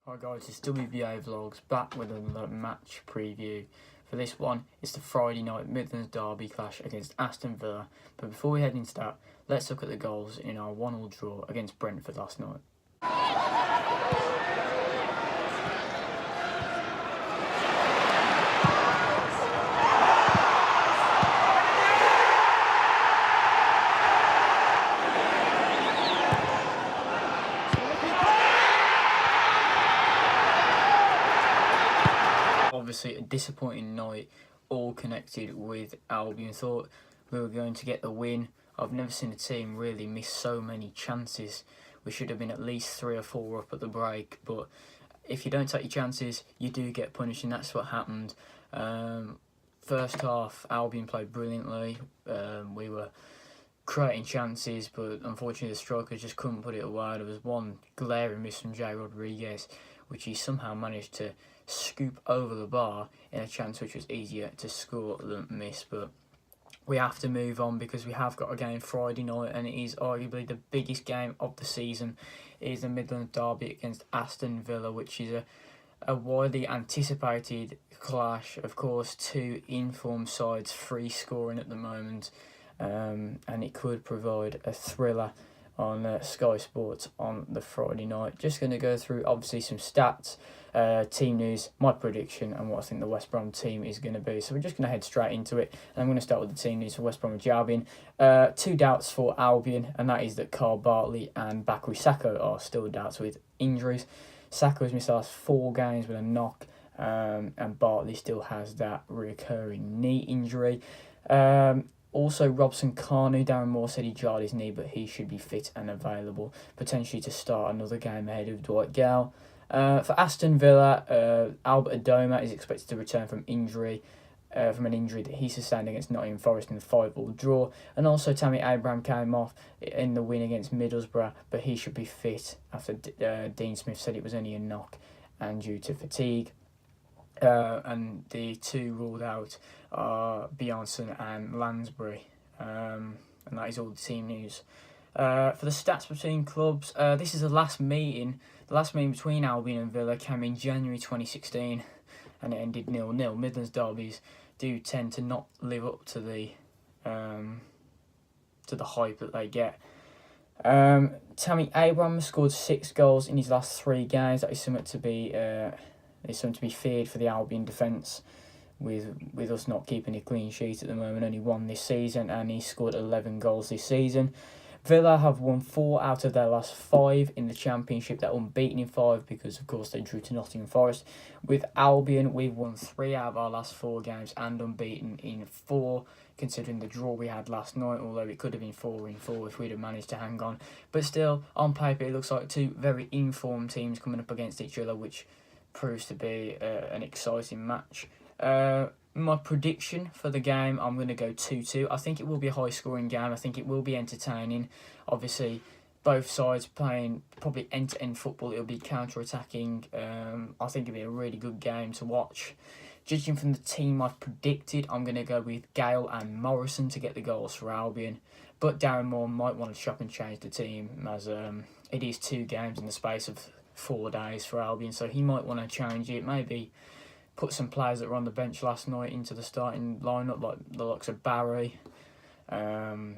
Hi guys, it's WBA Vlogs back with another match preview. For this one, it's the Friday night Midlands derby clash against Aston Villa. But before we head into that, let's look at the goals in our 1-1 draw against Brentford last night. Obviously a disappointing night, all connected with Albion. Thought we were going to get the win. I've never seen a team really miss so many chances. We should have been at least 3 or 4 up at the break, but if you don't take your chances, you do get punished, and that's what happened. First half, Albion played brilliantly. We were creating chances, but unfortunately the strikers just couldn't put it away. There was one glaring miss from Jay Rodriguez, which he somehow managed to scoop over the bar in a chance which was easier to score than miss. But we have to move on because we have got a game Friday night, and it is arguably the biggest game of the season. It is the Midlands derby against Aston Villa, which is a widely anticipated clash. Of course, two informed sides free scoring at the moment, and it could provide a thriller on Sky Sports on the Friday night. Just going to go through obviously some stats, team news, my prediction, and what I think the West Brom team is going to be. So we're just going to head straight into it, and I'm going to start with the team news for West Bromwich Albion. 2 doubts for Albion, and that is that Carl Bartley and Bakary Sako are still doubts with injuries. Sako has missed the last 4 games with a knock, and Bartley still has that recurring knee injury. Also, Robson Kanu, Darren Moore said he jarred his knee, but he should be fit and available, potentially to start another game ahead of Dwight Gale. For Aston Villa, Albert Adoma is expected to return from an injury that he sustained against Nottingham Forest in the 5-5 draw. And also, Tammy Abraham came off in the win against Middlesbrough, but he should be fit after Dean Smith said it was only a knock and due to fatigue. And the 2 ruled out are Bjornsson and Lansbury, and that is all the team news. For the stats between clubs, this is the last meeting between Albion and Villa came in January 2016, and it ended 0-0. Midlands derbies do tend to not live up to the hype that they get. Tammy Abraham scored 6 goals in his last 3 games. That is something to be feared for the Albion defence, with us not keeping a clean sheet at the moment. Only 1 this season, and he scored 11 goals this season. Villa have won 4 out of their last 5 in the Championship. They're unbeaten in 5 because, of course, they drew to Nottingham Forest. With Albion, we've won 3 out of our last 4 games and unbeaten in 4, considering the draw we had last night, although it could have been 4-4 if we'd have managed to hang on. But still, on paper, it looks like 2 very informed teams coming up against each other, which proves to be an exciting match. My prediction for the game, I'm going to go 2-2. I think it will be a high-scoring game. I think it will be entertaining. Obviously, both sides playing probably end-to-end football. It'll be counter-attacking. I think it'll be a really good game to watch. Judging from the team I've predicted, I'm going to go with Gale and Morrison to get the goals for Albion. But Darren Moore might want to chop and change the team, as it is 2 games in the space of 4 days for Albion, so he might want to change it. Maybe put some players that were on the bench last night into the starting lineup, like the likes of Barry, and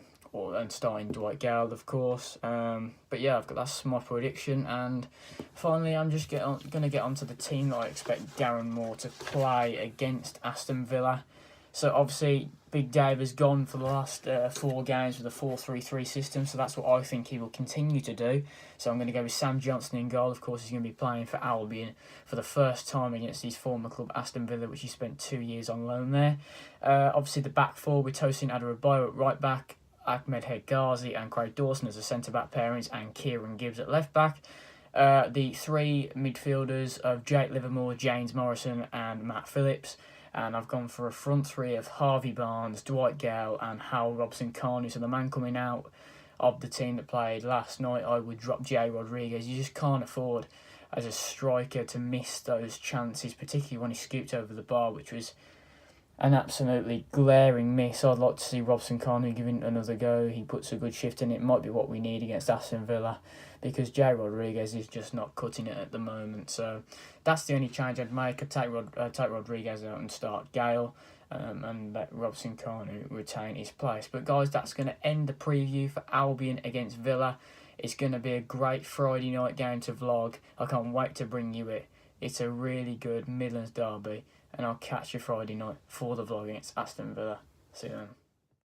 starting Dwight Gale, of course. But yeah, that's my prediction. And finally, I'm just going to get onto the team that I expect Darren Moore to play against Aston Villa. So obviously, Big Dave has gone for the last 4 games with a 4-3-3 system, so that's what I think he will continue to do. So I'm going to go with Sam Johnson in goal. Of course, he's going to be playing for Albion for the first time against his former club, Aston Villa, which he spent 2 years on loan there. Obviously, the back 4 with Tosin Adarabioyo at right back, Ahmed Hegazi and Craig Dawson as the centre-back pairings, and Kieran Gibbs at left-back. The 3 midfielders of Jake Livermore, James Morrison and Matt Phillips. And I've gone for a front 3 of Harvey Barnes, Dwight Gale and Hal Robson-Kanu. So the man coming out of the team that played last night, I would drop Jay Rodriguez. You just can't afford, as a striker, to miss those chances, particularly when he scooped over the bar, which was an absolutely glaring miss. I'd like to see Robson Kanu giving it another go. He puts a good shift in. It might be what we need against Aston Villa, because Jay Rodriguez is just not cutting it at the moment. So that's the only change I'd make. I'd take Rodriguez out and start Gale, and let Robson Kanu retain his place. But guys, that's going to end the preview for Albion against Villa. It's going to be a great Friday night game to vlog. I can't wait to bring you it. It's a really good Midlands derby, and I'll catch you Friday night for the vlog against Aston Villa. See you then.